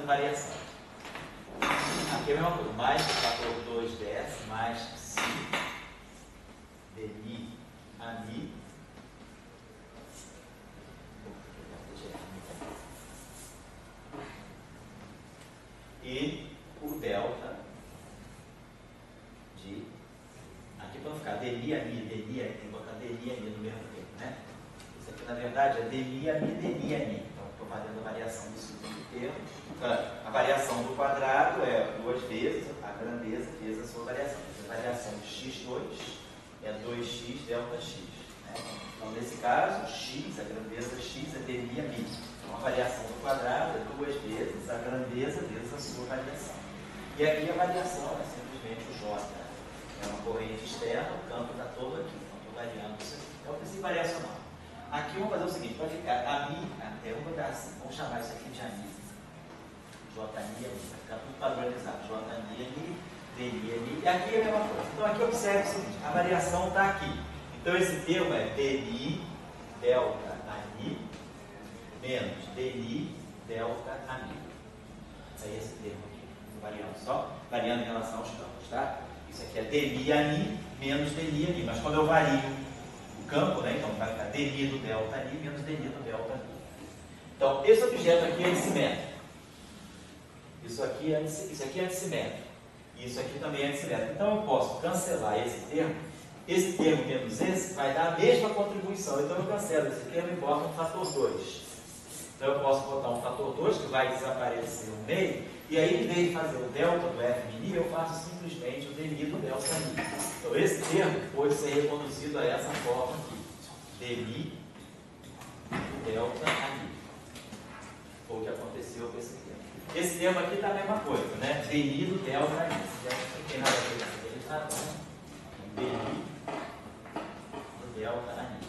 fazendo variação. Aqui é a mesma coisa, mais fator 2ds mais si dmi a mi e o delta de, aqui para não ficar dmi a mi, tem que botar dmi a mi no mesmo tempo, né? Isso aqui na verdade é dmi a mi, dmi a mi. Então estou fazendo a variação do segundo termo. A variação do quadrado é 2 vezes a grandeza vezes a sua variação. A variação de x2 é 2x delta x. Né? Então nesse caso, x, a grandeza x é dmi a mi. Então a variação do quadrado é 2 vezes a grandeza vezes a sua variação. E aqui a variação é simplesmente o j. É uma corrente externa, o campo está todo aqui. Então estou variando isso aqui. É o princípio variacional. Aqui vamos fazer o seguinte, para ficar a mi, vamos botar assim, vamos chamar isso aqui de a mi. J mi, vai ficar tudo padronizado. J mi, D mi, e aqui é a mesma coisa. Então aqui observe o seguinte, a variação está aqui. Então esse termo é dmi delta a mi menos dmi delta a mi. Isso aí é esse termo aqui, variando só, variando em relação aos campos, tá? Isso aqui é dmi a mi menos dmi a mi, mas quando eu vario o campo, né, então vai ficar dmi do delta a mi menos dmi do delta a mi. Então esse objeto aqui é antissimétrico. Isso aqui é antissimétrico. E isso aqui também é antissimétrico. Então eu posso cancelar esse termo. Esse termo menos esse vai dar a mesma contribuição. Então eu cancelo esse termo e boto um fator 2. Então eu posso botar um fator 2 que vai desaparecer no meio. E aí, em vez de fazer o delta do f mini, eu faço simplesmente o dmi do delta mi. Então esse termo pode ser reconduzido a essa forma aqui. Dmi do delta mi. Foi o que aconteceu com esse termo. Esse termo aqui está a mesma coisa, né? Dmi do delta mi. Não tem nada a ver com isso. Ele está dmi do delta mi.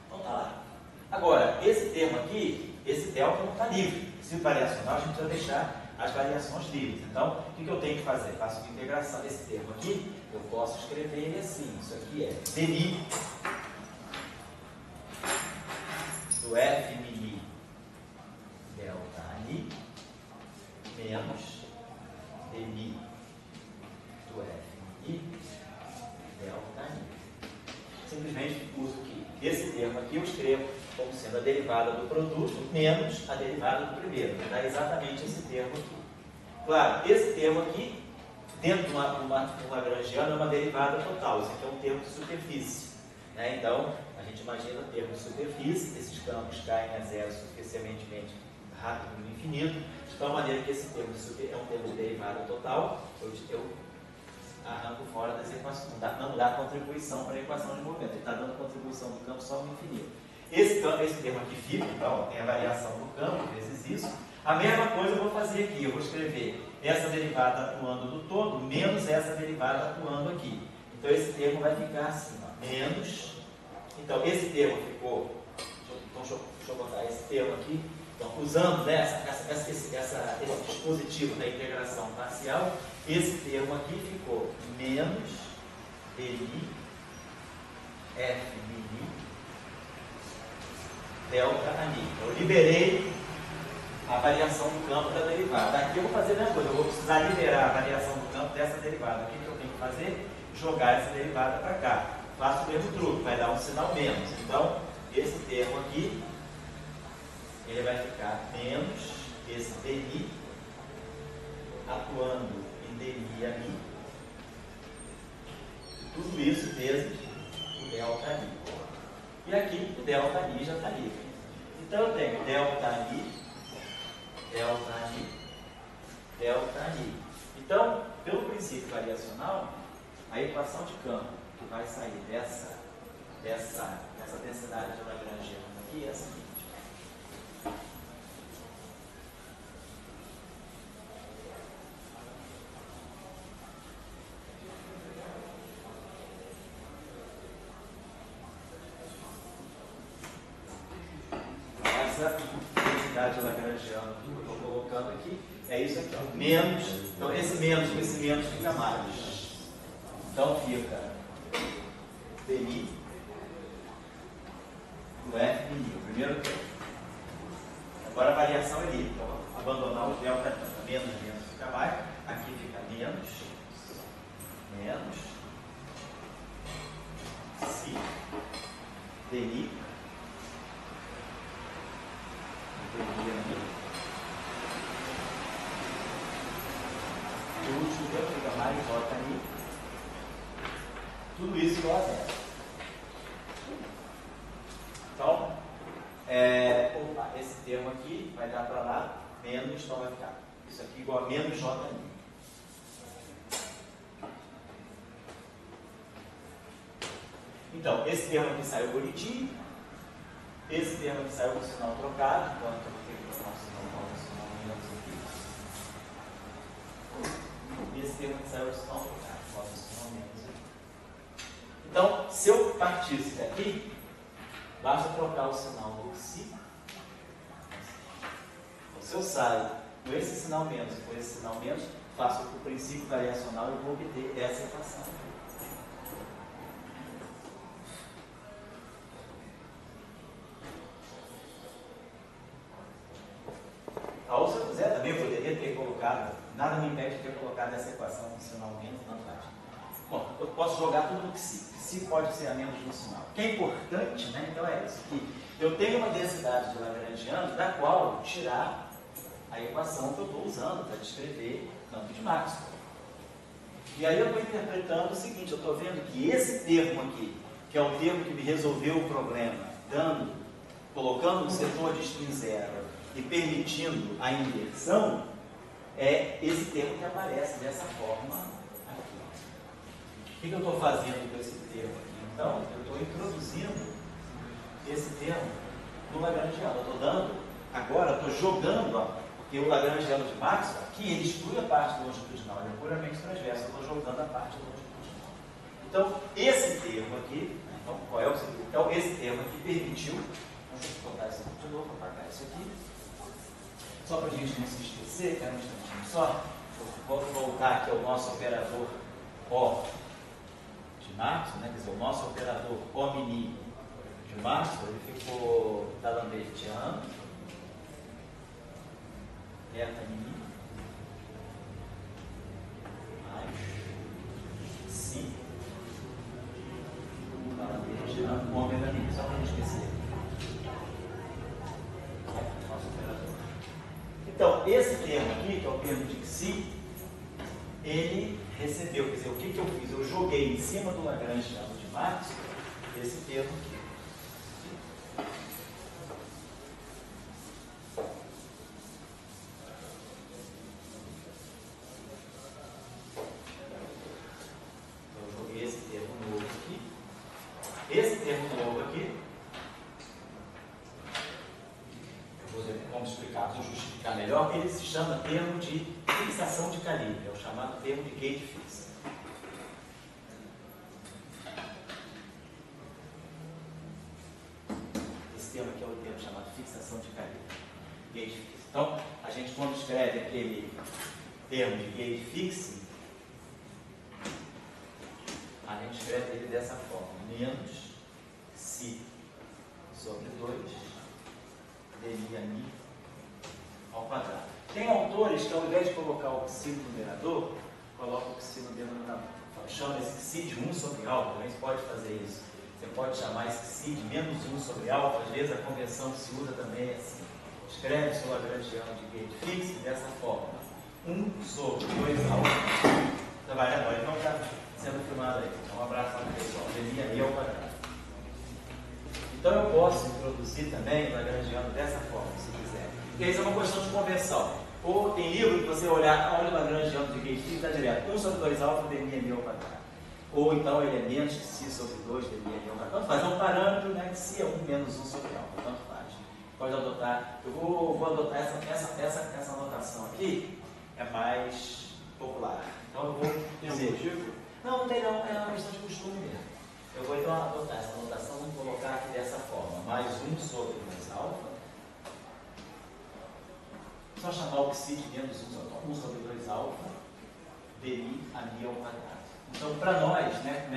Então tá lá. Agora, esse termo aqui, esse delta não está livre. Se variacional, a gente precisa deixar as variações livres. Então, o que eu tenho que fazer? Faço uma integração desse termo aqui. Eu posso escrever ele assim. Isso aqui é dmi do f mini delta mi menos dmi do f mini delta mi. Simplesmente uso aqui. Esse termo aqui eu escrevo como sendo a derivada do produto menos a derivada do primeiro. Dá exatamente esse termo aqui. Claro, esse termo aqui, dentro de uma lagrangiana, é uma derivada total. Isso aqui é um termo de superfície. Né? Então, a gente imagina o termo de superfície, esses campos caem a zero suficientemente rápido no infinito, de tal maneira que esse termo é um termo de derivada total, eu arranco fora das equações, não dá contribuição para a equação de movimento, ele está dando contribuição do campo só no infinito. Esse termo aqui fica, então, tem a variação do campo, vezes isso. A mesma coisa eu vou fazer aqui, eu vou escrever essa derivada atuando no todo, menos essa derivada atuando aqui. Então esse termo vai ficar assim, ó, menos. Então esse termo ficou, deixa eu botar esse termo aqui. Então, usando, né, esse dispositivo da integração parcial, esse termo aqui ficou menos dmi f mini delta a mi. Eu liberei a variação do campo da derivada. Aqui eu vou fazer a mesma coisa, eu vou precisar liberar a variação do campo dessa derivada. O que eu tenho que fazer? Jogar essa derivada para cá. Faço o mesmo truque, vai dar um sinal menos. Então, esse termo aqui, ele vai ficar menos esse dmi atuando em dmi a mi. Tudo isso vezes o delta mi. E aqui o delta mi já está livre. Então eu tenho delta mi, delta mi, delta mi. Então, pelo princípio variacional, a equação de campo que vai sair dessa densidade de lagrangiana aqui é a seguinte. Essa densidade lagrangiana que eu estou colocando aqui é isso aqui, ó, menos. Então esse menos com esse menos fica mais. Então fica dmi do f mini, o primeiro termo. Agora a variação é livre. Então, abandonar o delta menos fica mais. Aqui fica menos si DI e o último termo fica mais JI. Tudo isso igual a zero. Então, esse termo aqui vai dar para lá menos, então vai ficar isso aqui igual a menos JI. Então, esse termo aqui saiu bonitinho, esse termo aqui saiu com o sinal trocado, então eu vou ter que trocar o sinal menos aqui. E esse termo aqui saiu com o sinal trocado, bota o sinal menos aqui. Então, se eu partisse daqui, basta trocar o sinal do psi. Então, se eu saio com esse sinal menos e com esse sinal menos, faço o princípio variacional e vou obter essa equação. Ou se eu quiser também, eu poderia ter colocado, nada me impede de ter colocado essa equação com sinal menos na prática. Bom, eu posso jogar tudo no psi. Psi pode ser a menos de um sinal. O que é importante, né? Então é isso, que eu tenho uma densidade de Lagrangiano da qual eu vou tirar a equação que eu estou usando para descrever o campo de Maxwell. E aí eu estou interpretando o seguinte, eu estou vendo que esse termo aqui, que é o termo que me resolveu o problema, colocando o setor de spin zero e permitindo a inversão, é esse termo que aparece dessa forma aqui. O que eu estou fazendo com esse termo aqui? Então, eu estou introduzindo esse termo no Lagrangiano. Eu estou dando, agora, estou jogando, porque o Lagrangiano de Maxwell, aqui ele exclui a parte longitudinal, ele é puramente transverso, eu estou jogando a parte longitudinal. Então, esse termo aqui, então, qual é o seguinte? Então, esse termo aqui permitiu, vamos botar isso aqui de novo, apagar isso aqui. Só para a gente não se esquecer, um instantinho só, vou voltar aqui ao nosso operador O de Maxwell, né? Quer dizer, o nosso operador O' de Maxwell, ele ficou d'Alembertiano, eta mini, mais si, d'Alembertiano, ômega mini, só para não esquecer. Nosso operador. Então, esse termo aqui, que é o termo de psi, ele recebeu, quer dizer, o que eu fiz? Eu joguei em cima do Lagrangiano de Maxwell esse termo aqui. Eu joguei esse termo novo aqui. Esse termo novo aqui, vamos explicar, vamos justificar melhor, ele se chama termo de fixação de calibre, é o chamado termo de gate fixa. Esse termo aqui é o termo chamado fixação de calibre, gate fixa. Então, a gente quando escreve aquele termo de gate fixe, a gente escreve ele dessa forma, menos si sobre 2 DI ao quadrado. Tem autores que, ao invés de colocar o psi no numerador, colocam o psi no denominador. Chama esse psi de 1 sobre alfa, também você pode fazer isso. Você pode chamar esse psi de menos 1 sobre alfa, às vezes a convenção que se usa também é assim. Escreve o seu Lagrangiano de gate fixo dessa forma. 1 sobre 2 alfa. Então vai agora, ele não está sendo filmado aí. Então um abraço para o pessoal. DI ao quadrado. Então eu posso introduzir também o Lagrangiano dessa forma, se quiser. Porque isso é uma questão de conversão. Ou tem livro que você olha o Lagrangiano de gate fixo, está direto. 1 sobre 2 alfa, DI ao quadrado. Ou então ele é menos que si sobre 2, DI ao quadrado. Tanto faz, é um parâmetro, né, que si é 1 menos 1 sobre alfa. Tanto faz. Pode adotar. Eu vou adotar essa anotação aqui, é mais popular. Então eu vou dizer. Não tem não, é uma questão de costume mesmo. Eu vou então adotar essa anotação, vamos colocar aqui dessa forma. Mais 1 sobre 2 alfa. Só chamar o psi de menos 1 sobre 2 alfa, DI a mi ao quadrado. Então, para nós, né,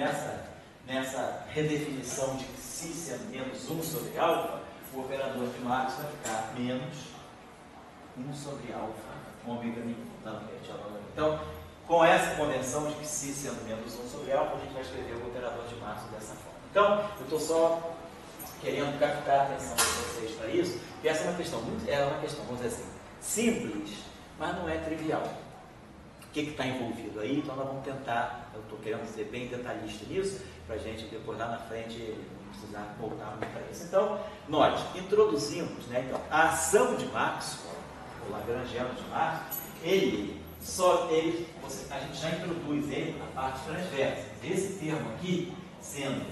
nessa redefinição de psi sendo menos 1 sobre alfa, o operador de Maxwell vai ficar menos 1 sobre alfa, ômega mini. Então, com essa convenção de que si sendo menos 1 sobre alfa, a gente vai escrever o operador de Maxwell dessa forma. Então, eu estou só querendo captar a atenção de vocês para isso, porque essa é uma questão, vamos dizer assim, simples, mas não é trivial. O que está envolvido aí? Então, nós vamos tentar, eu estou querendo ser bem detalhista nisso, para a gente depois lá na frente não precisar voltar muito para isso. Então, nós introduzimos, né, então, a ação de Maxwell, o lagrangiano de Maxwell, a gente já introduz ele na parte transversa. Esse termo aqui, sendo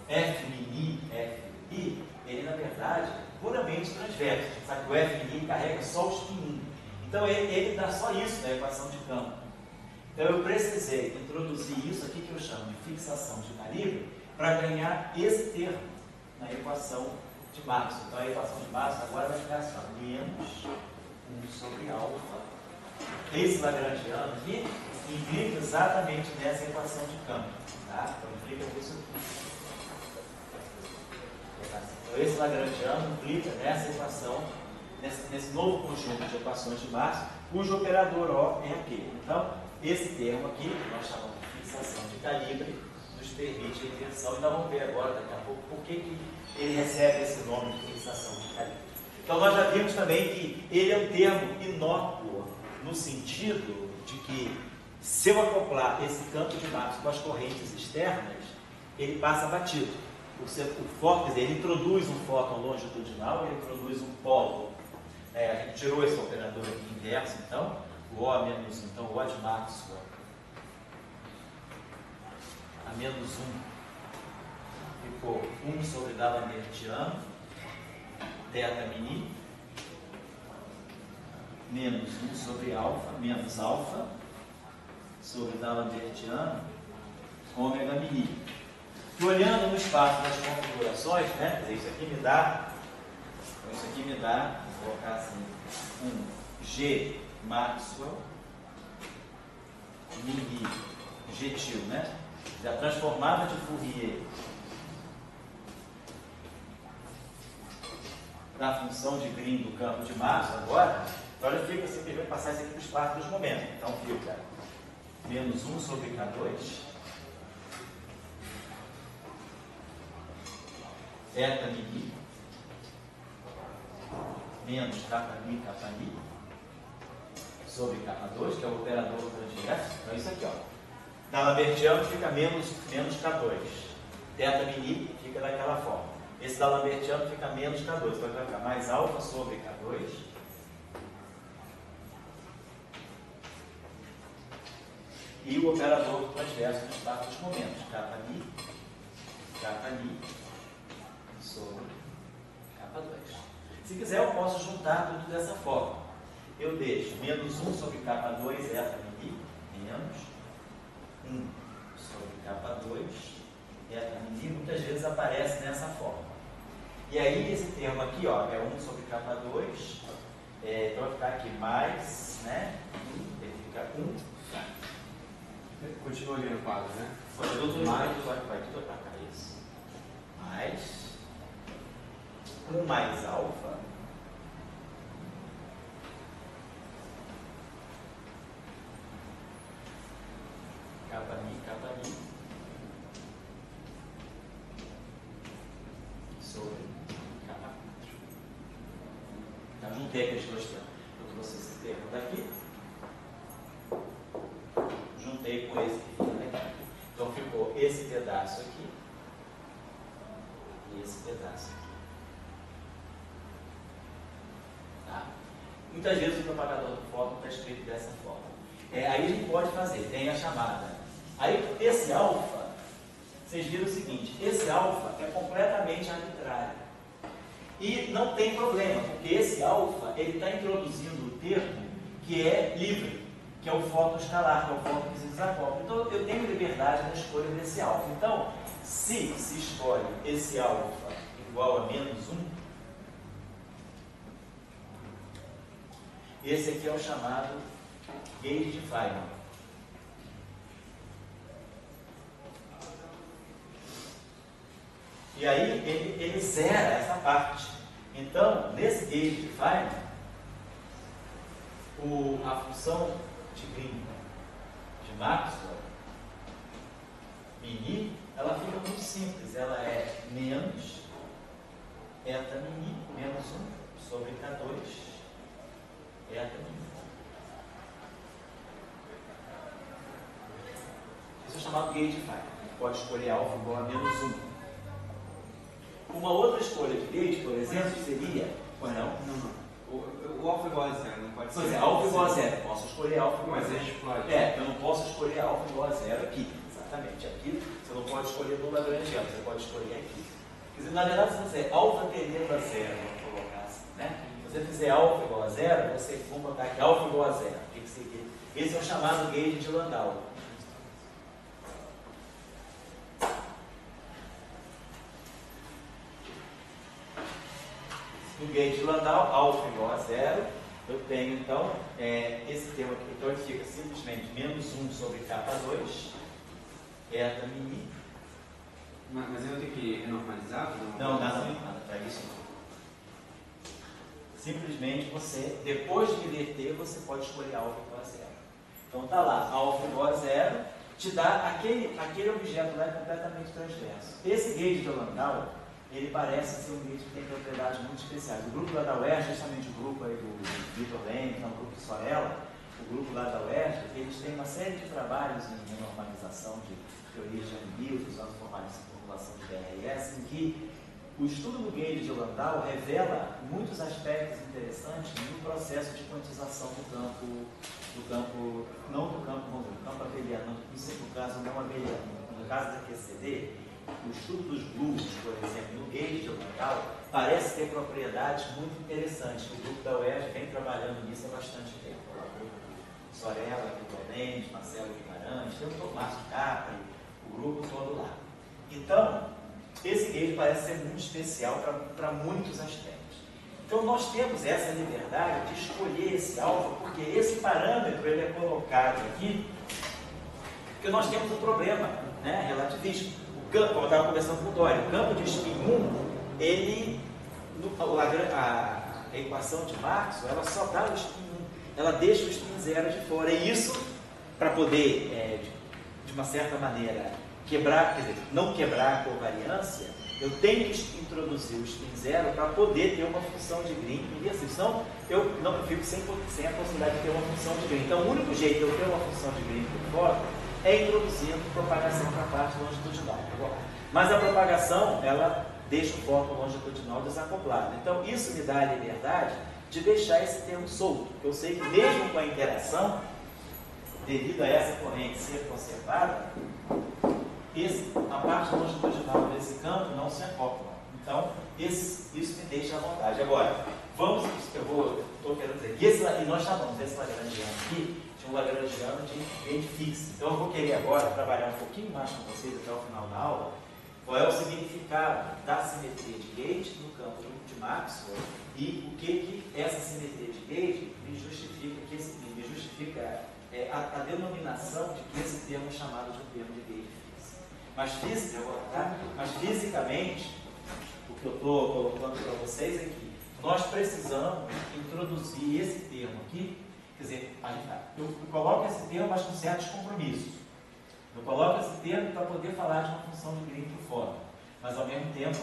F mini, F i, ele na verdade é puramente transverso. A gente sabe que o F mini carrega só os pininhos. Então ele dá só isso na equação de campo. Então eu precisei introduzir isso aqui que eu chamo de fixação de calibre para ganhar esse termo na equação de Maxwell. Então a equação de Maxwell agora vai ficar assim, menos 1 sobre alfa. Esse lagrangiano aqui implica exatamente nessa equação de campo. Tá? Então implica isso aqui. Então esse lagrangiano implica nessa equação, nesse novo conjunto de equações de Maxwell, cujo operador O é aquele. Então, esse termo aqui, que nós chamamos de fixação de calibre, nos permite a inversão. E nós vamos ver agora, daqui a pouco, por que ele recebe esse nome de fixação de calibre. Então, nós já vimos também que ele é um termo inócuo, no sentido de que, se eu acoplar esse campo de Maxwell com as correntes externas, ele passa batido. O fóton, quer dizer, ele introduz um fóton longitudinal, ele introduz um polo. A gente tirou esse operador aqui inverso, então, o O a menos 1, então o O de Maxwell a menos 1 ficou 1 sobre D'Alembertiano, θ mini, menos 1 sobre alfa, menos alfa, sobre D'Alembertiano, ômega mini. E olhando no espaço das configurações, né, isso aqui me dá, vou colocar assim, um G Maxwell mini gentil, né? A transformada de Fourier da função de Green do campo de Maxwell agora, olha, fica simplesmente passar isso aqui para o espaço dos momentos. Então fica menos 1 sobre K2 θ mini menos kmi sobre K2, que é o operador transverso. Então isso aqui, ó. D'Alembertiano fica menos K2. θ mini fica daquela forma. Esse D'Alembertiano fica menos K2. Então vai ficar mais alfa sobre K2. E o operador transverso no espaço dos momentos. Kmi sobre K2. Se quiser, eu posso juntar tudo dessa forma. Eu deixo menos 1 sobre K2 θ mini, menos 1 sobre K2 θ mini, muitas vezes aparece nessa forma. E aí, esse termo aqui, ó, é 1 sobre K2, então vai ficar aqui mais, né? Ele fica 1. Continua ali no quadro, né? Vai tudo para cá, isso. Mais 1 mais alfa Kmi sobre K4. Então, juntei aqueles dois termos. Eu trouxe esse termo daqui, juntei com esse que fica aqui. Então ficou esse pedaço aqui e esse pedaço aqui. Tá? Muitas vezes o propagador do fóton está escrito dessa forma. Aí a gente pode fazer, tem a chamada. Aí esse alfa, vocês viram o seguinte, esse alfa é completamente arbitrário. E não tem problema, porque esse alfa, ele está introduzindo o termo que é livre, que é o fóton escalar, que é o fóton que se desacopla. Então eu tenho liberdade na escolha desse alfa. Então, se escolhe esse alfa igual a menos 1, esse aqui é o chamado gauge de Feynman. E aí ele zera essa parte. Então, nesse gauge de Feynman, função de Green de Maxwell, mini, ela fica muito simples. Ela é menos eta mini menos 1 sobre K2 eta mini. Isso é chamado gauge phi. Pode escolher alfa igual a menos 1. Uma outra escolha de gauge, por exemplo, seria... Ou não? Não. O alfa igual a 0, não pode ser. Pois é, alfa igual a 0. Posso escolher alfa igual a 0. Mas explode. Eu não posso escolher alfa igual a 0 aqui. Exatamente. Aqui você não pode escolher no Lagrangiano, você pode escolher aqui. Quer dizer, na verdade, se você alfa tendendo a 0, vamos colocar assim, né? Se você fizer alfa igual a 0, você vamos botar aqui alfa igual a 0. O que seria? Esse é o chamado gauge de Landau. No gauge de Landau, alfa igual a 0, eu tenho então esse termo aqui, então ele fica simplesmente menos 1 sobre K2, eta mini. Mas eu vou ter que renormalizar? Não, nada para isso não. Simplesmente você, depois de inverter, você pode escolher alfa igual a 0. Então está lá, alfa igual a 0, te dá aquele objeto lá completamente transverso. Esse gauge de Landau, ele parece ser um gauge que tem propriedades muito especiais. O grupo lá da UERJ, justamente o grupo aí do Vitor Leme, que é um grupo de Sorella, o grupo lá da UERJ, eles têm uma série de trabalhos em normalização de teorias de anibios, usando formulação de DRS, em que o estudo do gauge de Landau revela muitos aspectos interessantes no processo de quantização do campo, não do campo, vamos dizer, do campo abeliano, no caso não abeliano, no caso da QCD, o estudo dos blues, por exemplo, no gauge de Landau, parece ter propriedades muito interessantes. O grupo da UERJ vem trabalhando nisso há bastante tempo. O Sorella, Vitor Mendes, Marcelo Guimarães, tem o Márcio Capri, o grupo todo lá. Então, esse gauge parece ser muito especial para muitos aspectos. Então, nós temos essa liberdade de escolher esse alfa, porque esse parâmetro ele é colocado aqui, porque nós temos um problema, né, relativístico. O campo, como eu estava conversando com o Dória, o campo de spin 1, ele, a equação de Maxwell, ela só dá o spin 1, ela deixa o spin 0 de fora. E isso, para poder, de uma certa maneira, quebrar, quer dizer, não quebrar a covariância, eu tenho que introduzir o spin 0 para poder ter uma função de Green inversível. Senão, eu não fico sem a possibilidade de ter uma função de Green. Então, o único jeito de eu ter uma função de Green por fora é introduzindo propagação para a parte longitudinal. Mas a propagação, ela deixa o corpo longitudinal desacoplado. Então, isso me dá a liberdade de deixar esse termo solto. Eu sei que mesmo com a interação, devido a essa corrente ser conservada, a parte longitudinal desse campo não se acopla. Então, isso me deixa à vontade. Agora, estou querendo dizer, e nós chamamos esse Lagrangiano aqui de um Lagrangiano de gauge fixo. Então, eu vou querer agora trabalhar um pouquinho mais com vocês até o final da aula, qual é o significado da simetria de gauge no campo de Maxwell e o que essa simetria de gauge me justifica, a denominação de que esse termo é chamado de um termo de gauge fixo. Mas fisicamente, o que eu estou colocando para vocês é que nós precisamos introduzir esse termo aqui, quer dizer, eu coloco esse termo, mas com certos compromissos. Eu coloco esse termo para poder falar de uma função de Green por fora, mas ao mesmo tempo,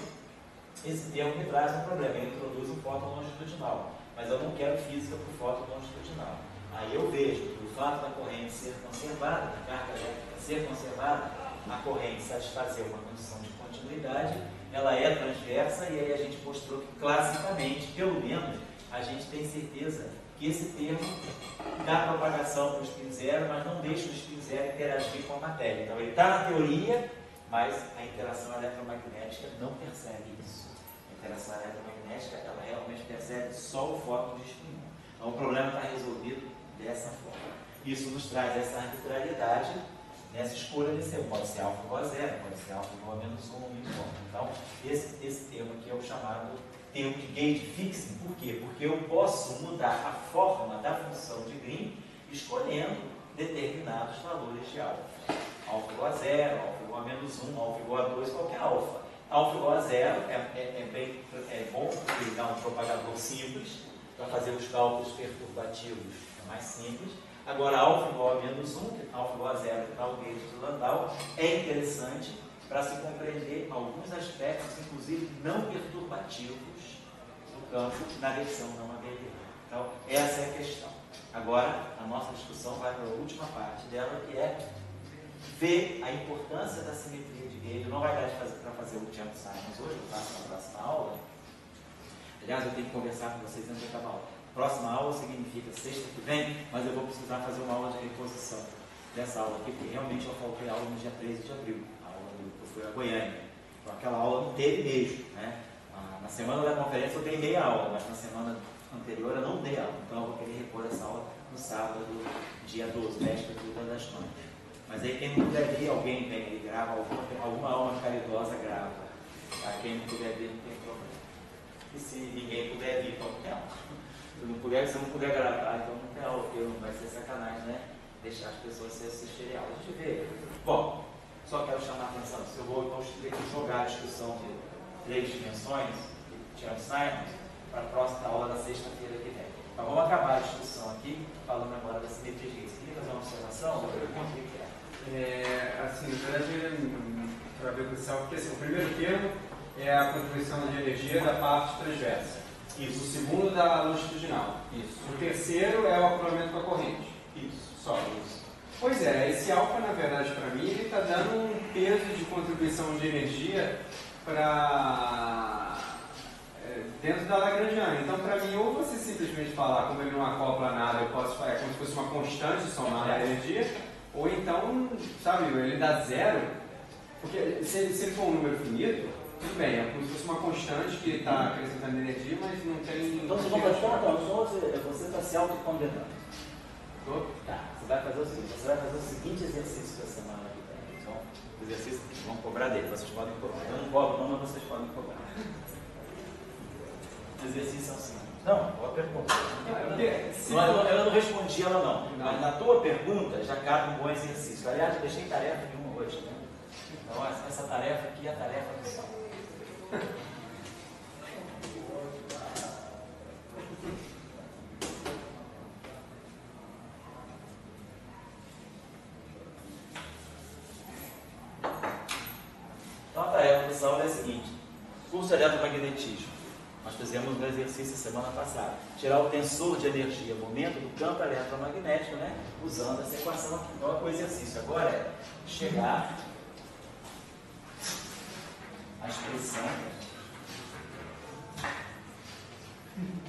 esse termo me traz um problema, ele introduz um fóton longitudinal, mas eu não quero física por fóton longitudinal. Aí eu vejo que o fato da corrente ser conservada, da carga elétrica ser conservada, a corrente satisfazer uma condição de continuidade, ela é transversa, e aí a gente mostrou que classicamente, pelo menos, a gente tem certeza que esse termo dá propagação para o spin 0, mas não deixa o spin 0 interagir com a matéria. Então ele está na teoria, mas a interação eletromagnética não percebe isso. A interação eletromagnética, ela realmente percebe só o fóton de spin 1. Então o problema está resolvido dessa forma. Isso nos traz essa arbitrariedade nessa escolha desse termo. Pode ser alfa igual a 0, pode ser alfa igual a menos 1 ou menos 1. Então esse termo aqui é o chamado termo de gauge fixing. Por quê? Porque eu posso mudar a forma da função de Green escolhendo determinados valores de alfa. Alfa igual a 0, alfa igual a menos 1, alfa igual a 2, qualquer alfa. Alfa igual a 0 é bom porque dá um propagador simples, para fazer os cálculos perturbativos é mais simples. Agora, alfa igual a menos 1, que alfa igual a 0, que está o gauge de Landau, é interessante para se compreender alguns aspectos, inclusive não perturbativos, do campo na regressão não abeliana. Então, essa é a questão. Agora, a nossa discussão vai para a última parte dela, que é ver a importância da simetria de gauge. Não vai dar para fazer o Champ Simons hoje, eu faço na próxima aula. Aliás, eu tenho que conversar com vocês antes de acabar a aula. Próxima aula significa sexta que vem, mas eu vou precisar fazer uma aula de reposição dessa aula aqui, porque realmente eu faltei aula no dia 13 de abril, a aula que eu fui a Goiânia. Então aquela aula não teve mesmo, né? Na semana da conferência eu dei meia aula, mas na semana anterior eu não dei aula. Então eu vou querer repor essa aula no sábado, dia 12, véspera de Dia das Mães. Mas aí quem não puder vir, alguém vem aí, grava, alguma alma caridosa grava. Tá? Quem não puder vir, não tem problema. E se ninguém puder vir, então não tem aula. Se não puder gravar, então não tem aula, porque não vai ser sacanagem, né? Deixar as pessoas se assistirem a aula. A gente vê. Bom, só quero chamar a atenção. Se eu vou então jogar a discussão de 3 dimensões, de Champ Simons, para a próxima aula da sexta-feira que vem. Então vamos acabar a discussão aqui, falando agora da simetria de Higgs. Queria fazer uma observação? Eu pergunto o que é. Assim, na verdade, para ver com isso, porque assim, o primeiro termo é a contribuição de energia da parte transversa. Isso. O segundo da longitudinal. Isso. O terceiro é o acoplamento com a corrente. Isso. Só isso. Pois é, esse alfa, na verdade, para mim, ele está dando um peso de contribuição de energia para dentro da Lagrangiana. Então, para mim, ou você simplesmente falar, como ele não acopla nada, eu posso falar, é como se fosse uma constante somada à energia, ou então, sabe, ele dá zero, porque se ele for um número finito, tudo bem, é como se fosse uma constante que está acrescentando energia, mas não tem... Então você você está se autocondenando. Tá, você vai fazer o seguinte exercício da semana que vem. Então, o exercício que vão cobrar dele, vocês podem cobrar. Eu não cobro não, mas vocês podem cobrar. O exercício é o seguinte. Não, boa pergunta. Eu não respondi ela não. Mas na tua pergunta já cabe um bom exercício. Aliás, eu deixei tarefa nenhuma hoje, né? Então essa tarefa aqui é a tarefa do sal. Então a tarefa do sal é a seguinte: curso de eletromagnetismo. Nós fizemos um exercício semana passada. Tirar o tensor de energia, momento do campo eletromagnético, né? Usando essa equação aqui. Então o exercício agora é chegar à expressão.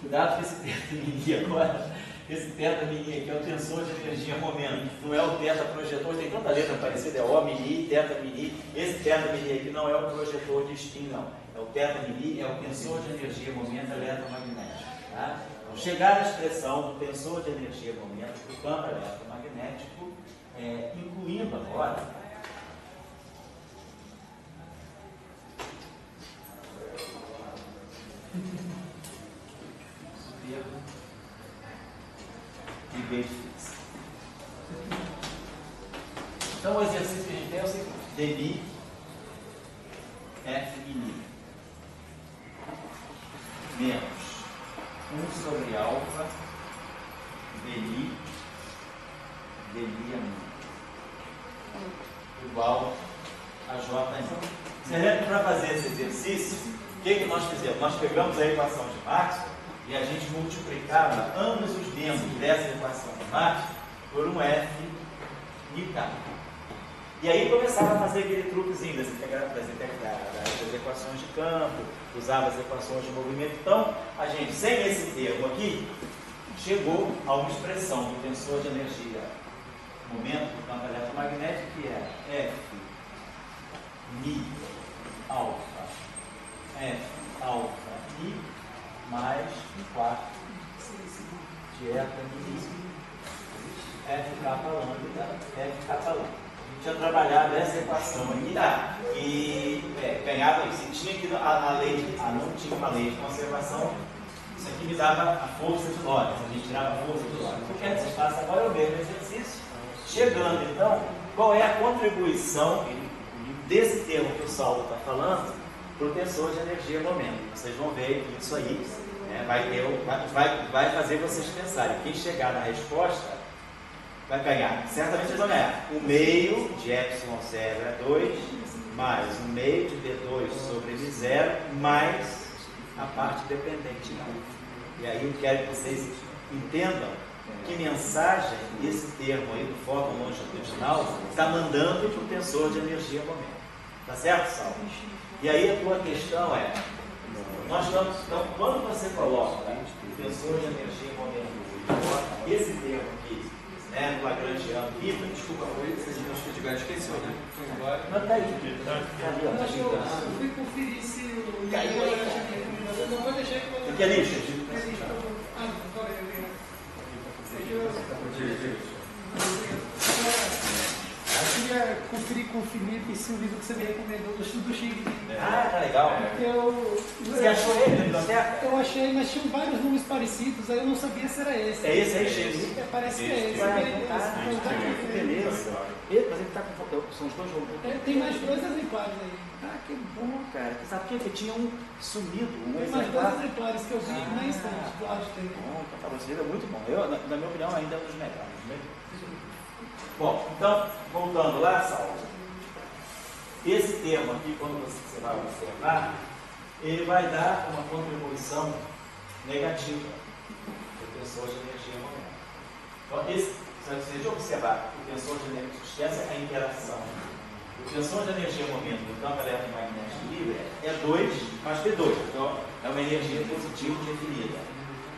Cuidado com esse teta-mini agora. Esse teta-mini aqui é o tensor de energia momento. Não é o teta-projetor. Tem tanta letra parecida. É O-mini, teta-mini. Esse teta-mini aqui não é o projetor de spin, não. É o teta-mini, é o tensor de energia momento eletromagnético. Tá? Então, chegar à expressão do tensor de energia momento do campo eletromagnético, incluindo agora e gauge fixa. Então o exercício que a gente tem é o seguinte: dmi f mini menos 1 sobre alfa dmi a mini igual a j m. Você lembra, para fazer esse exercício, o que nós fizemos? Nós pegamos a equação de Maxwell e a gente multiplicava ambos os membros dessa equação de Maxwell por um f de k. E aí começava a fazer aquele truquezinho das equações de campo, usava as equações de movimento. Então, a gente, sem esse termo aqui, chegou a uma expressão do tensor de energia momento do campo eletromagnético, que é F mi alfa i mais 1 quarto de eta mi f kappa lambda f kappa lambda. A gente tinha trabalhado essa equação aqui e ganhava isso. Tinha que a lei, não tinha uma lei de conservação. Isso aqui me dava a força de Lorentz, a gente tirava a força de Lorentz. O que vocês façam agora é o mesmo exercício. Chegando então, qual é a contribuição desse termo que o Saulo está falando para o tensor de energia momento? Vocês vão ver que isso aí Vai fazer vocês pensarem. Quem chegar na resposta vai ganhar. Certamente vocês vão ganhar. O meio de ε0 é 2, mais o meio de b2 sobre m0, mais a parte dependente. E aí eu quero que vocês entendam que mensagem esse termo aí do fóton longitudinal está mandando para o tensor de energia momento. Tá certo, Saulo? E aí a tua questão é, então, quando você coloca o tensor de energia momento, esse termo aqui, né, do Lagrangiano, desculpa, esqueceu, né? Foi embora. Não, tá aí. Eu fui conferir se o eu não vou deixar que eu... O que é lixo? Eu queria conferir com o Felipe se o livro que você me recomendou do estudo do Chile. Ah, tá legal. Você achou ele na biblioteca? Eu achei, mas tinham vários nomes parecidos, aí eu não sabia se era esse. É esse aí, Chile. Parece que é esse. Beleza. Mas ele tá com... São os dois robôs. Tem mais 2 exemplares aí. Ah, que bom, cara. Sabe por quê? Porque tinha um sumido. Tem mais 2 exemplares que eu vi na estante do lado de dentro. Bom, então, esse livro é muito bom. Eu, na minha opinião, ainda é um dos melhores. Bom, então, voltando lá, Saulo, esse termo aqui, quando você vai observar, ele vai dar uma contribuição negativa do tensor de energia momento. Então, se você observar o tensor de energia, essa é a interação. O tensor de energia momento do campo eletromagnético livre é 2 mais P2, então é uma energia positiva definida.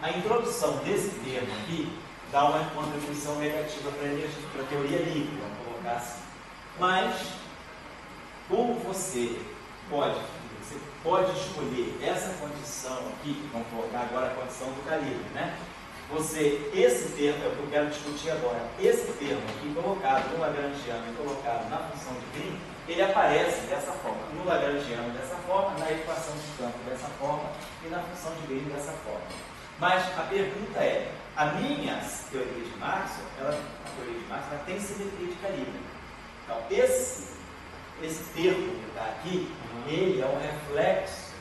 A introdução desse termo aqui dá uma contribuição negativa para a energia, para a teoria livre, vamos colocar assim. Mas, como você pode escolher essa condição aqui, vamos colocar agora a condição do calibre, né? Esse termo, é o que eu quero discutir agora, esse termo aqui colocado no Lagrangiano e colocado na função de Green, ele aparece dessa forma, no Lagrangiano dessa forma, na equação de campo dessa forma e na função de Green dessa forma. Mas a pergunta é, a minha teoria de Maxwell, ela tem simetria de calibre. Então, esse termo que está aqui, ele é um reflexo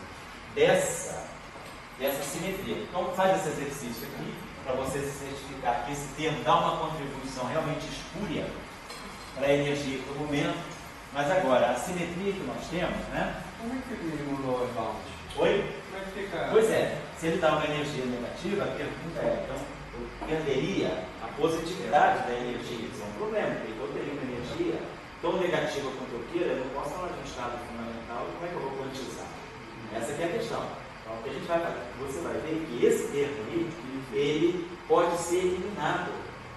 dessa simetria. Então, faz esse exercício aqui, para você se certificar que esse termo dá uma contribuição realmente espúria para a energia do momento. Mas agora, a simetria que nós temos, né? Como é que ele mudou os bounds? Oi? Como é que fica? Pois é, se ele dá uma energia negativa, a pergunta é, então, eu perderia a positividade da energia. Isso é um problema, porque eu teria uma energia tão negativa quanto eu queira, eu não posso falar de um estado fundamental, como é que eu vou quantizar? Essa aqui é a questão. Então, o que a gente vai fazer? Você vai ver que esse termo aí, ele pode ser eliminado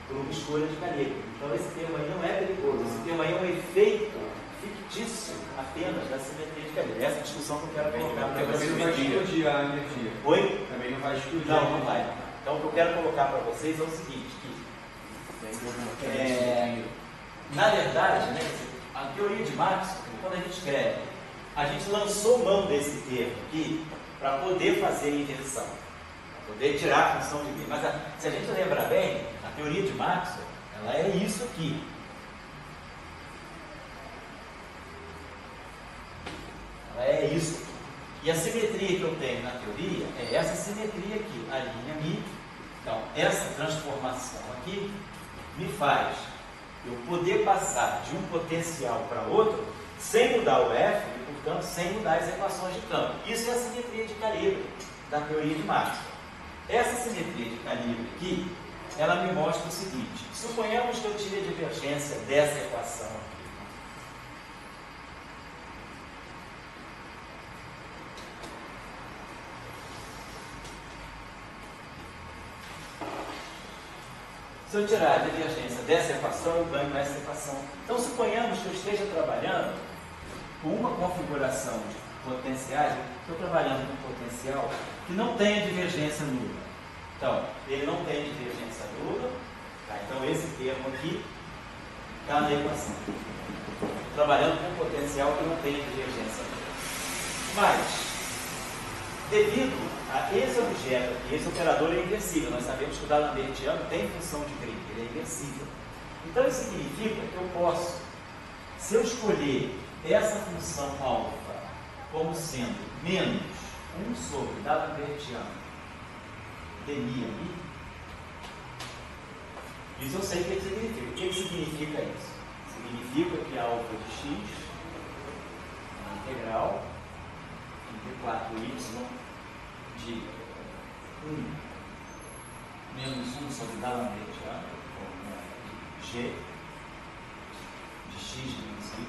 por uma escolha de calibre. Então, esse termo aí não é perigoso. Esse termo aí é um efeito fictício apenas da simetria de calibre. Essa discussão que eu quero colocar para você. Também não vai explodir a energia. Oi? Também não vai explodir. Não vai. Então, o que eu quero colocar para vocês é o seguinte, na verdade, né, a teoria de Maxwell, quando a gente escreve, a gente lançou mão desse termo aqui para poder fazer a inversão, para poder tirar a função de Green. Mas se a gente lembrar bem, a teoria de Maxwell, ela é isso aqui. Ela é isso aqui. E a simetria que eu tenho na teoria é essa simetria aqui, a linha Mi. Então, essa transformação aqui me faz eu poder passar de um potencial para outro sem mudar o F e, portanto, sem mudar as equações de campo. Isso é a simetria de calibre da teoria de Maxwell. Essa simetria de calibre aqui, ela me mostra o seguinte: suponhamos que eu tire a divergência dessa equação aqui. Se eu tirar a divergência dessa equação, eu ganho essa equação. Então, suponhamos que eu esteja trabalhando com uma configuração de potenciais, estou trabalhando com um potencial que não tem divergência nula. Então, ele não tem divergência nula, tá? Então esse termo aqui está na equação. Estou trabalhando com um potencial que não tem divergência nula. Mas, devido a esse objeto aqui, esse operador é inversível. Nós sabemos que o D'Alembertiano tem função de Green, ele é inversível. Então isso significa que eu posso, se eu escolher essa função alfa como sendo menos 1 sobre D'Alembertiano DMI ali. Isso eu sei o que significa. O que significa isso? Significa que a alfa de x é integral entre 4y de 1 menos 1 sobre D'Alembert, g de x menos y,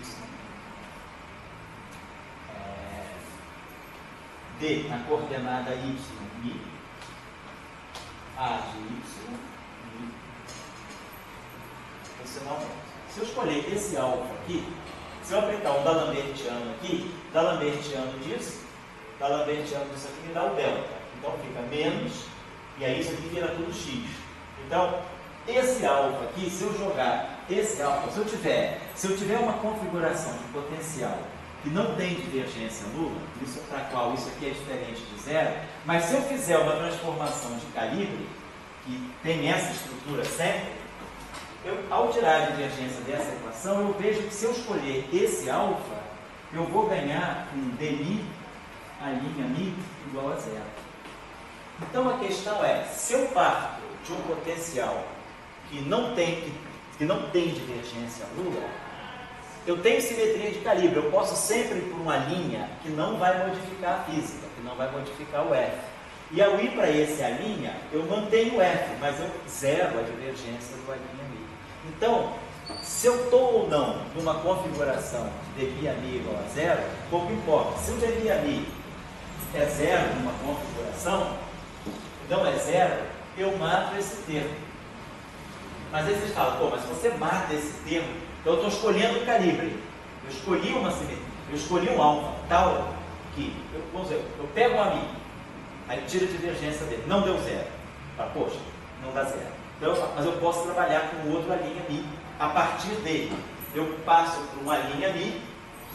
d na coordenada y, mi, a de y, mi, funcionalmente. Se eu escolher esse alfa aqui, se eu aplicar um D'Alembertiano aqui, D'Alembertiano disso aqui me dá o delta. Então fica menos, e aí isso aqui vira tudo x. Então, esse alfa aqui, se eu jogar esse alfa, se eu tiver uma configuração de potencial que não tem divergência nula, isso para qual isso aqui é diferente de zero, mas se eu fizer uma transformação de calibre, que tem essa estrutura sempre, ao tirar a divergência dessa equação, eu vejo que se eu escolher esse alfa, eu vou ganhar um dmi, a linha mi, igual a zero. Então a questão é, se eu parto de um potencial que não tem divergência nula, eu tenho simetria de calibre, eu posso sempre ir por uma linha que não vai modificar a física, que não vai modificar o F. E ao ir para esse a linha, eu mantenho o F, mas eu zero a divergência do a linha mi. Então, se eu estou ou não numa configuração de dmi a mi igual a zero, pouco importa. Se o dmi a mi é zero numa configuração, não é zero, eu mato esse termo. Mas aí vocês falam, pô, mas se você mata esse termo, então eu estou escolhendo o calibre. Eu escolhi uma simetria, eu escolhi um alfa, tal, que, vamos dizer, eu pego um mi, aí tiro a divergência dele, não deu zero. Fala, poxa, não dá zero. Então, mas eu posso trabalhar com outro a linha mi. A partir dele, eu passo por uma linha mi,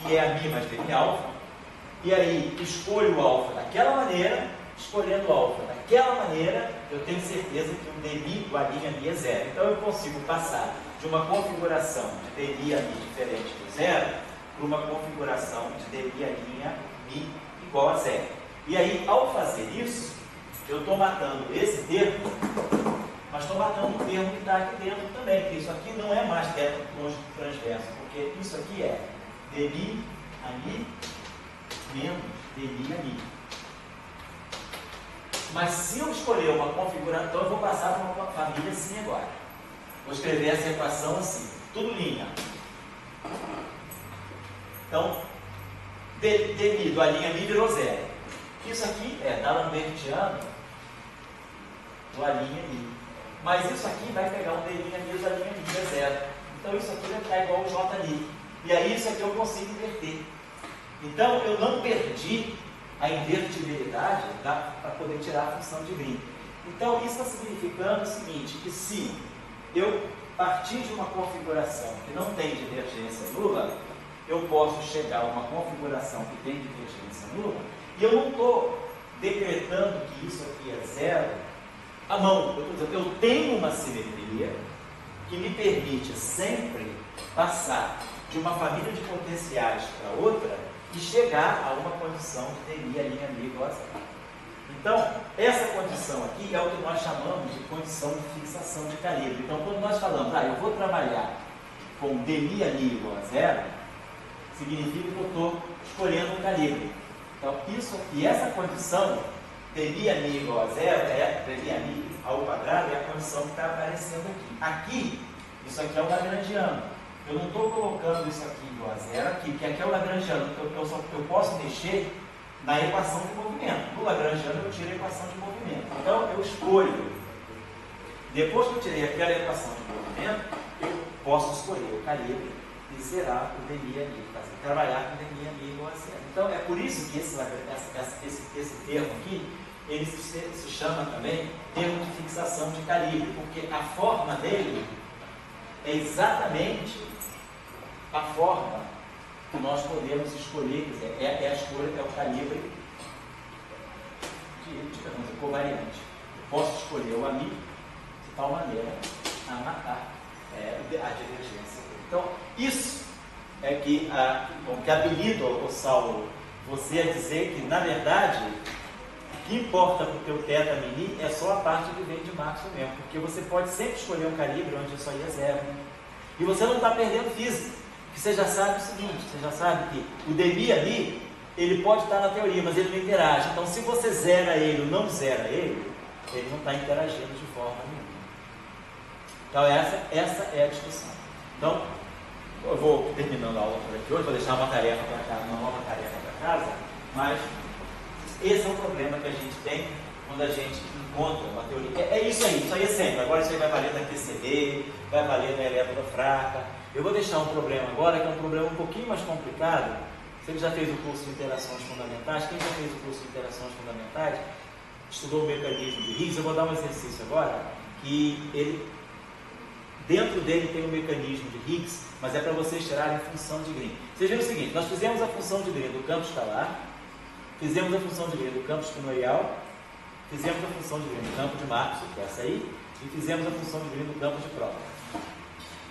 que é a mi mais dmi alfa, e aí escolho o alfa daquela maneira, escolhendo o alfa daquela maneira, eu tenho certeza que o dmi do a linha mi é zero. Então eu consigo passar de uma configuração de dmi a mi diferente do zero para uma configuração de dmi a linha mi igual a zero. E aí, ao fazer isso, eu estou matando esse termo, mas estou matando o termo que está aqui dentro também, porque isso aqui não é mais teto transverso, porque isso aqui é dmi a mi menos dmi a mi. Mas se eu escolher uma configuração, então eu vou passar para uma família assim agora. Vou escrever essa equação assim, tudo linha. Então, dmi do a linha mi virou zero. Isso aqui é D'Alembertiano do a linha mi. Mas isso aqui vai pegar um dmi a mi do a linha mi, é zero. Então isso aqui vai ficar igual ao j ali. E aí isso aqui eu consigo inverter. Então eu não perdi a invertibilidade para poder tirar a função de Green. Então isso está significando o seguinte, que se eu partir de uma configuração que não tem divergência nula, eu posso chegar a uma configuração que tem divergência nula, e eu não estou decretando que isso aqui é zero à mão. Eu estou dizendo, eu tenho uma simetria que me permite sempre passar de uma família de potenciais para outra e chegar a uma condição de dmi a linha mi igual a zero. Então, essa condição aqui é o que nós chamamos de condição de fixação de calibre. Então, quando nós falamos, eu vou trabalhar com dmi a mi igual a zero, significa que eu estou escolhendo um calibre. Então, isso aqui, essa condição, dmi a mi igual a zero, dmi a mi ao quadrado, é a condição que está aparecendo aqui. Aqui, isso aqui é o lagrangiano. Eu não estou colocando isso aqui igual a zero aqui, porque aqui é o lagrangiano, eu posso mexer na equação de movimento. No lagrangiano eu tiro a equação de movimento. Então eu escolho, depois que eu tirei aquela equação de movimento, eu posso escolher o calibre e zerar o dmi a mi, trabalhar com dmi a mi igual a zero. Então é por isso que esse termo aqui, ele se chama também termo de fixação de calibre, porque a forma dele é exatamente a forma que nós podemos escolher, quer dizer, é a escolha, é o calibre de covariante. Eu posso escolher o ami de tal maneira a matar a divergência. Então, isso é que habilita, o Saulo, você a dizer que, na verdade, O que importa para o teu θ mini é só a parte que vem de máximo mesmo, porque você pode sempre escolher um calibre onde isso aí é zero. E você não está perdendo física, porque você já sabe o seguinte, você já sabe que o dmi ali, ele pode estar na teoria, mas ele não interage. Então, se você zera ele ou não zera ele não está interagindo de forma nenhuma. Então, essa é a discussão. Então, eu vou terminando a aula por aqui hoje, vou deixar uma tarefa para casa, uma nova tarefa para casa, mas esse é o problema que a gente tem quando a gente encontra uma teoria. É isso aí é sempre. Agora isso aí vai valer na QCD, vai valer na eletrofraca. Eu vou deixar um problema agora, que é um problema um pouquinho mais complicado. Você já fez o curso de interações fundamentais? Quem já fez o curso de interações fundamentais, estudou o mecanismo de Higgs, eu vou dar um exercício agora, que ele, dentro dele tem um mecanismo de Higgs, mas é para vocês tirarem função de Green. Vocês viram o seguinte, nós fizemos a função de Green do campo escalar, fizemos a função de Green do campo espinorial, fizemos a função de Green do campo de Maxwell, que é essa aí, e fizemos a função de Green do campo de prova.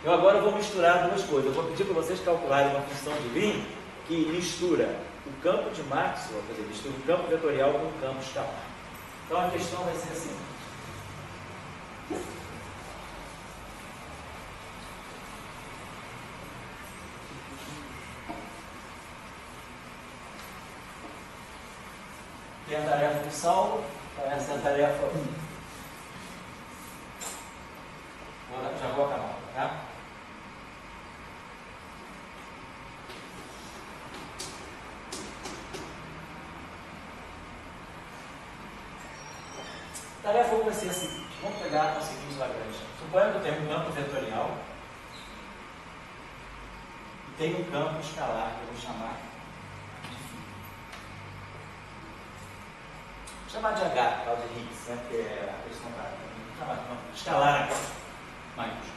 Eu agora vou misturar duas coisas. Eu vou pedir para vocês calcularem uma função de Green que mistura o campo de Maxwell, quer dizer, mistura o campo vetorial com o campo escalar. Então a questão vai ser assim. Tem a tarefa do Saulo, essa é a tarefa 1. Já vou acabar, tá? A tarefa 1 vai ser a seguinte, vamos pegar o seguinte Lagrange. Suponha que eu tenho um campo vetorial e tenho um campo escalar que eu vou chamar de φ. Vou chamar de H, tal de Higgs, né? Porque é a questão prática. Vou chamar de escalar H, maiúsculo.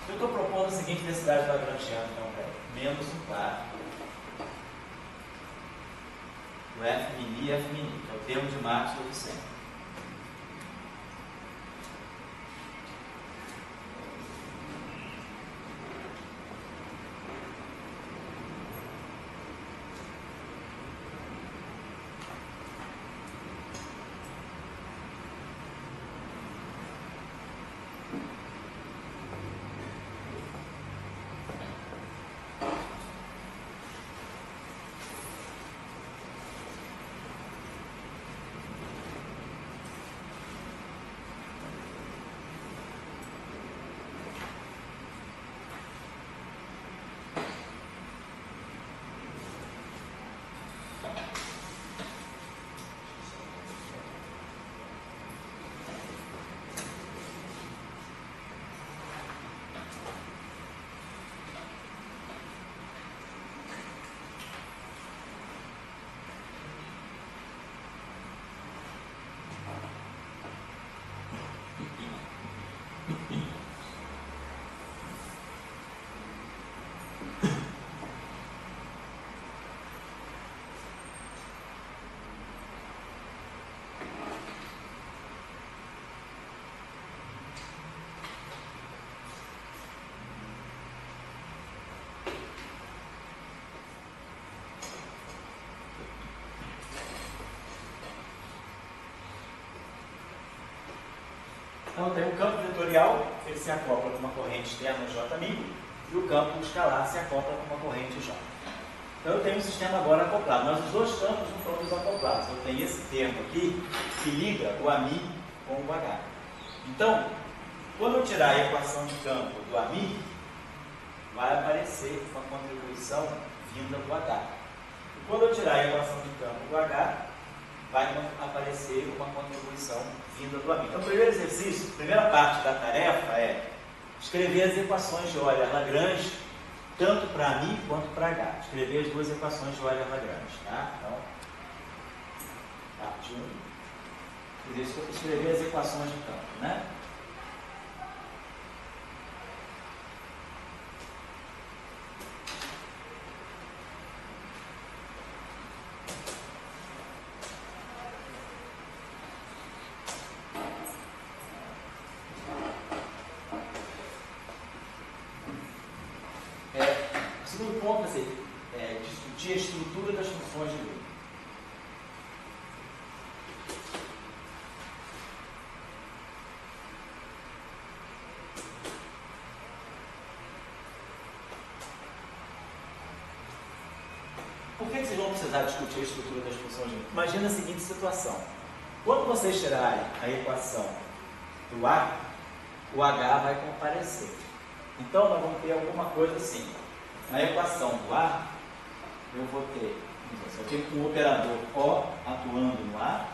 Eu estou propondo a seguinte densidade lagrangiana, então, menos 1/4 do F mini e F mini, que é o termo de Maxwell do centro. Então, tem o campo vetorial, ele se acopla com uma corrente externa J', e o campo escalar se acopla com uma corrente J. Então, eu tenho um sistema agora acoplado, mas os dois campos não foram desacoplados. Eu tenho esse termo aqui, que liga o AMI com o H. Então, quando eu tirar a equação de campo do AMI, vai aparecer uma contribuição vinda do H. E quando eu tirar a equação de campo do H, vai aparecer uma contribuição vinda do AMI. Então, o primeiro exercício, a primeira parte da tarefa é escrever as equações de Euler-Lagrange, tanto para AMI quanto para H. Escrever as duas equações de Euler-Lagrange, tá? Então, parte 1. Escrever as equações de campo, né? O segundo ponto vai ser discutir a estrutura das funções de Green. que vocês vão precisar discutir a estrutura das funções de green? Imagina a seguinte situação. Quando vocês tirarem a equação do A, o H vai comparecer. Então, nós vamos ter alguma coisa assim. Na equação do A, eu vou ter, eu tenho um operador O atuando no A,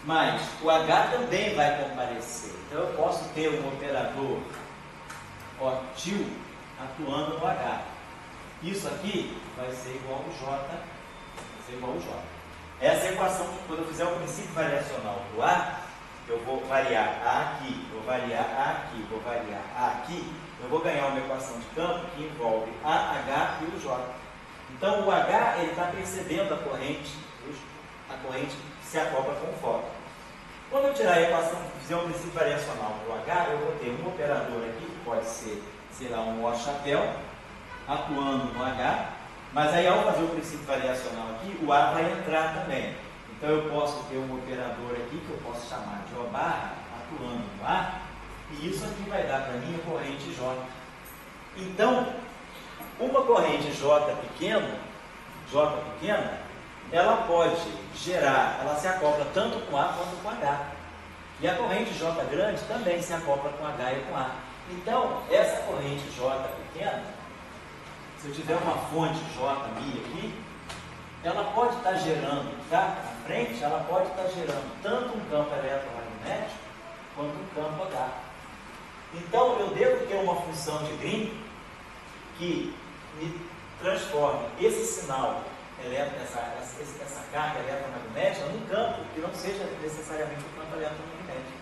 mas o H também vai comparecer. Então, eu posso ter um operador O til atuando no H. Isso aqui vai ser igual ao J, vai ser igual ao J. Essa é a equação que, quando eu fizer o princípio variacional do A, eu vou variar A aqui, vou variar A aqui, vou variar A aqui, eu vou ganhar uma equação de campo que envolve A, H e o J. Então, o H, ele está percebendo a corrente que se acopla com o fóton. Quando eu tirar a equação, fizer um princípio variacional do H, eu vou ter um operador aqui, que pode ser, sei lá, um O chapéu, atuando no H, mas aí ao fazer o princípio variacional aqui, o A vai entrar também. Então eu posso ter um operador aqui, que eu posso chamar de O barra, atuando no A, e isso aqui vai dar para mim a corrente J. Então, uma corrente J pequena, ela pode gerar, ela se acopla tanto com A quanto com H. E a corrente J grande também se acopla com H e com A. Então, essa corrente J pequena, se eu tiver uma fonte JMI aqui, ela pode estar gerando, tá? Na frente, ela pode estar gerando tanto um campo eletromagnético quanto um campo H. Então, eu devo ter uma função de Green que me transforme esse sinal, essa carga eletromagnética, num campo que não seja necessariamente um campo eletromagnético.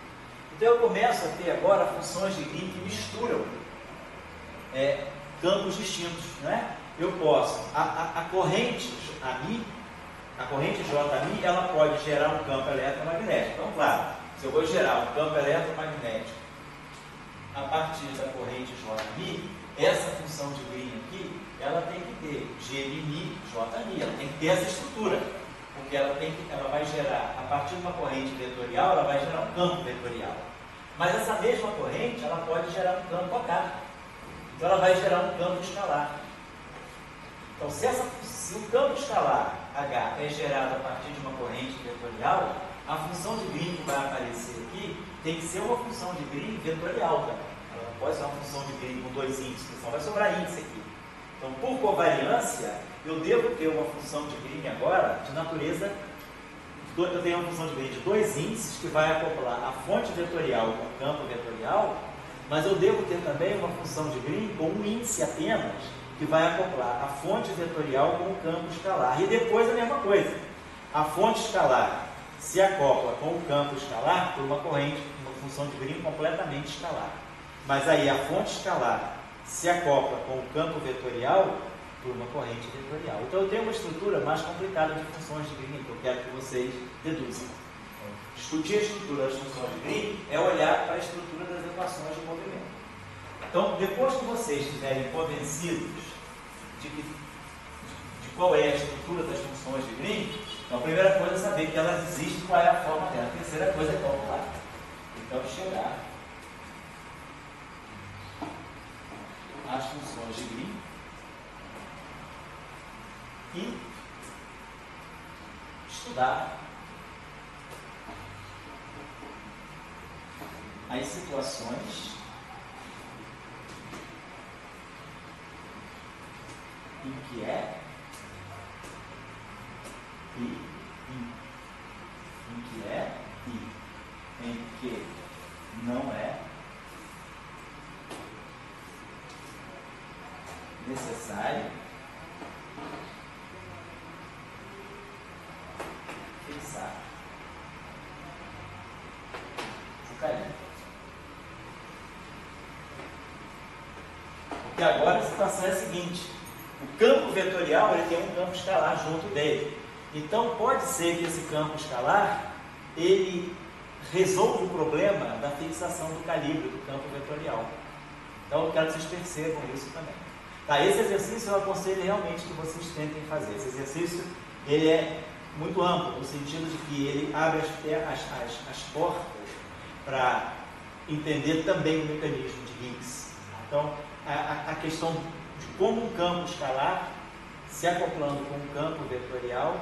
Então, eu começo a ter agora funções de Green que misturam campos distintos, né? Eu posso, a corrente JMI, ela pode gerar um campo eletromagnético. Então, claro, se eu vou gerar um campo eletromagnético a partir da corrente JMI, essa função de Green aqui, ela tem que ter GMI, JMI, ela tem que ter essa estrutura, porque ela vai gerar, a partir de uma corrente vetorial, ela vai gerar um campo vetorial. Mas essa mesma corrente, ela pode gerar um campo H. Então ela vai gerar um campo escalar. Então se o campo escalar H é gerado a partir de uma corrente vetorial, a função de Green que vai aparecer aqui tem que ser uma função de Green vetorial também. Ela não pode ser uma função de Green com dois índices, senão vai sobrar índice aqui. Então, por covariância, eu devo ter uma função de Green agora de natureza. Eu tenho uma função de Green de dois índices que vai acoplar a fonte vetorial com o campo vetorial, mas eu devo ter também uma função de Green com um índice apenas que vai acoplar a fonte vetorial com o campo escalar. E depois a mesma coisa. A fonte escalar se acopla com o campo escalar por uma corrente, uma função de Green completamente escalar. Mas aí a fonte escalar se acopla com o campo vetorial por uma corrente vetorial. Então eu tenho uma estrutura mais complicada de funções de Green que eu quero que vocês deduzam. Discutir a estrutura das funções de Green é olhar para a estrutura das equações de movimento. Então, depois que vocês estiverem convencidos de qual é a estrutura das funções de Green, então a primeira coisa é saber que elas existem, qual é a forma dela. A terceira coisa é calcular. Então, chegar às funções de Green e estudar as situações em que é e em que é e em que não é necessário fixar o carimbo. Porque agora a situação é a seguinte: o campo vetorial ele tem um campo escalar junto dele. Então pode ser que esse campo escalar ele resolva o problema da fixação do calibre do campo vetorial. Então eu quero que vocês percebam isso também. Tá, esse exercício eu aconselho realmente que vocês tentem fazer. Esse exercício ele é muito amplo, no sentido de que ele abre as portas para entender também o mecanismo de Higgs. Então, a questão de como um campo escalar se acoplando com um campo vetorial,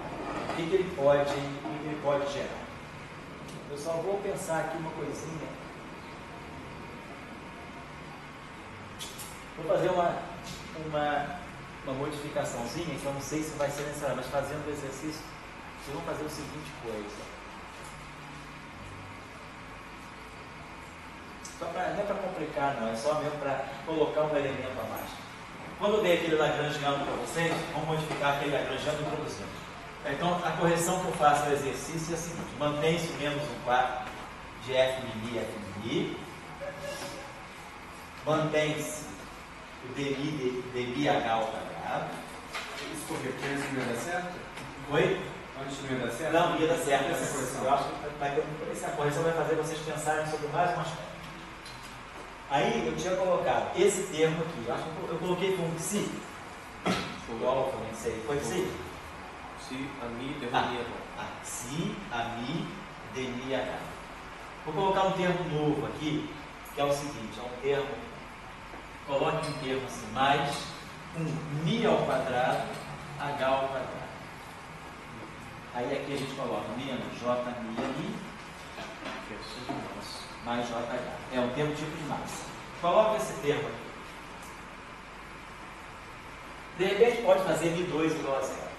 o que ele pode gerar? Eu só vou pensar aqui uma coisinha. Vou fazer uma modificaçãozinha, que eu não sei se vai ser necessário, mas fazendo o exercício, vocês vão fazer o seguinte coisa. Não é para complicar, não, é só mesmo para colocar um elemento a mais. Quando eu dei aquele lagrangiano para vocês, vamos modificar aquele lagrangiano introduzindo. Então, a correção que eu faço no exercício é a seguinte: mantém-se o menos 1/4 de f mini f mini, mantém-se o dmi h ao quadrado. Isso por quê? Porque antes não ia dar certo? Oi? Antes não ia dar certo? Não, ia dar certo essa correção. Eu acho que essa correção vai fazer vocês pensarem sobre mais um aspecto. Aí eu tinha colocado esse termo aqui, eu acho que eu coloquei com psi. O alfa, nem sei. Foi psi? Psi, ami, demi, Psi, ami, demi, h. Vou colocar um termo novo aqui, que é o seguinte, é um termo, coloque um termo assim, mais um mi ao quadrado, h ao quadrado. Aí aqui a gente coloca menos j mi, mais JH. É um termo tipo de massa. Coloca esse termo aqui. De repente pode fazer Mi2 igual a zero.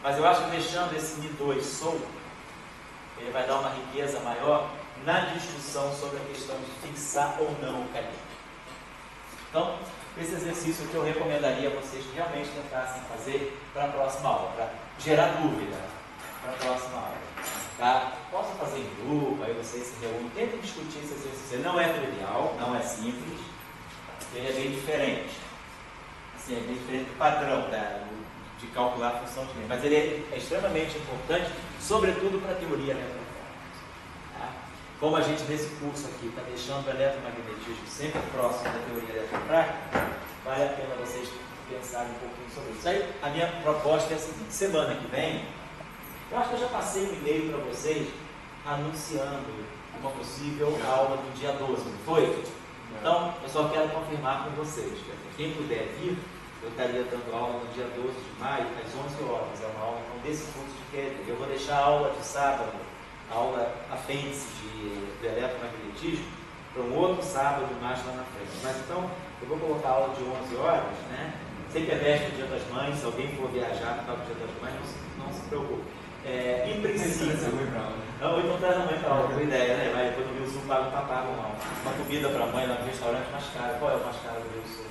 Mas eu acho que deixando esse Mi2 solto, ele vai dar uma riqueza maior na discussão sobre a questão de fixar ou não o caminho. Então, esse exercício que eu recomendaria a vocês que realmente tentassem fazer para a próxima aula, para gerar dúvida para a próxima aula. Tá? Posso fazer em grupo, aí vocês se reúnem, tentem discutir esse exercício. Ele não é trivial, não é simples, ele é bem diferente. Assim, é bem diferente do padrão de calcular a função de lembda, mas ele é extremamente importante, sobretudo para a teoria eletromagnética. Tá? Como a gente nesse curso aqui está deixando o eletromagnetismo sempre próximo da teoria eletromagnética, vale a pena vocês pensarem um pouquinho sobre isso. Aí a minha proposta é a seguinte: semana que vem, eu acho que eu já passei um e-mail para vocês anunciando uma possível aula do dia 12, não foi? Então, eu só quero confirmar com vocês. Quem puder vir, eu estaria dando aula no dia 12 de maio, às 11 horas. É uma aula desse curso de QED. Eu vou deixar a aula de sábado, a aula apêndice de eletromagnetismo, para um outro sábado mais lá na frente. Mas então, eu vou colocar a aula de 11 horas, né? Sempre é véspera do Dia das Mães. Se alguém for viajar no tal do Dia das Mães, não se preocupe. Em princípio, ou então traz a mãe para aula, boa ideia, né? Vai depois no Rio Sul paga um papago, não. Uma comida para a mãe lá no restaurante mais caro. Qual é o mais caro do Rio Sul?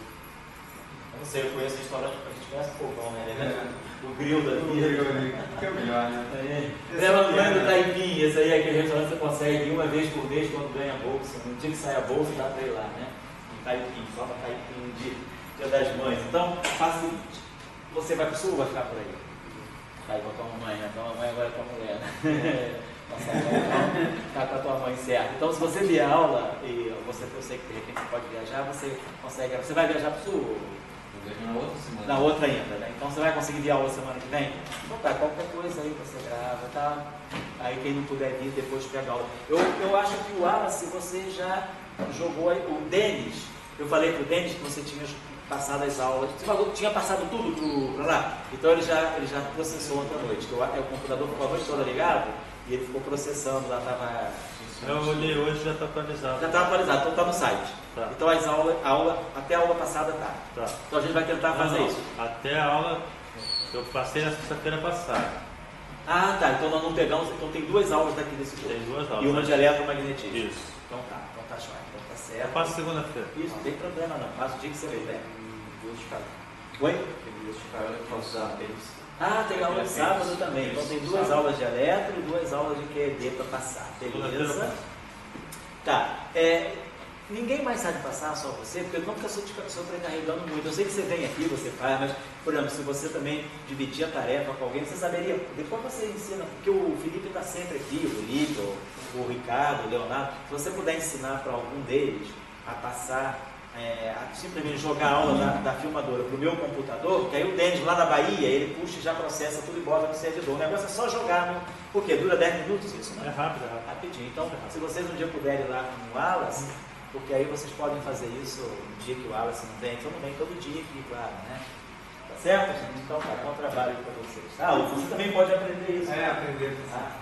Eu não sei, eu conheço restaurante, a gente conhece pouco, né? O grill da vida. Que é o melhor, né? Leva mãe do Taipim, esse aí é aquele restaurante que você consegue ir uma vez por mês quando ganha a bolsa. No dia que sai a bolsa, dá para ir lá, né? Em Taipim, só para Taipim, dia das mães. Então, faça o seguinte: você vai para o Sul ou vai ficar por aí? Vai com a tua mãe, né? Tua mãe agora é tua mulher, né? Tá com a tua mãe, certo. Então, se você vier aula, e eu sei que de repente você pode viajar, você consegue. Você vai viajar para o Sul? Na outra semana. Na outra ainda, né? Então você vai conseguir vir aula semana que vem? Então tá, qualquer coisa aí você grava, tá? Aí quem não puder vir, depois pega a aula. Eu acho que o Wallace, você já jogou aí. O Denis, eu falei pro Denis que você tinha passado as aulas. Você falou que tinha passado tudo para lá. Então ele já processou ontem à noite. O computador ficou a noite toda ligado e ele ficou processando, lá estava. Eu olhei hoje, já está atualizado. Já está atualizado, então está no site. Tá. Então até a aula passada tá. Então a gente vai tentar fazer isso. Até a aula, eu passei na sexta-feira passada. Ah, tá. Então nós não pegamos. Então tem duas aulas daqui desse curso. Tem duas aulas. E uma de eletromagnetismo. Isso. Então tá jóia. Então tá certo. Eu passo segunda-feira. Isso, não tem problema não. Passa o dia que você vier. Oi? Ah, tem aula de sábado também. Então tem duas aulas de eletro e duas aulas de QED para passar. Beleza? Tá. Ninguém mais sabe passar, só você, porque eu não fico sobrecarregando muito. Eu sei que você vem aqui, você faz, mas, por exemplo, se você também dividir a tarefa com alguém, você saberia. Depois você ensina, porque o Felipe está sempre aqui, o Felipe, o Ricardo, o Leonardo. Se você puder ensinar para algum deles a passar, a simplesmente jogar a aula da filmadora para o meu computador, que aí o Denis lá da Bahia, ele puxa e já processa tudo e bota no servidor. O negócio é só jogar, porque dura 10 minutos isso, né? É rápido. Rapidinho. Então, se vocês um dia puderem ir lá no Wallace, porque aí vocês podem fazer isso no dia que o Wallace não vem, então não vem todo dia aqui, claro, né? Tá Certo? Então, tá bom trabalho para vocês. Ah, você também pode aprender isso. Aprender. Ah,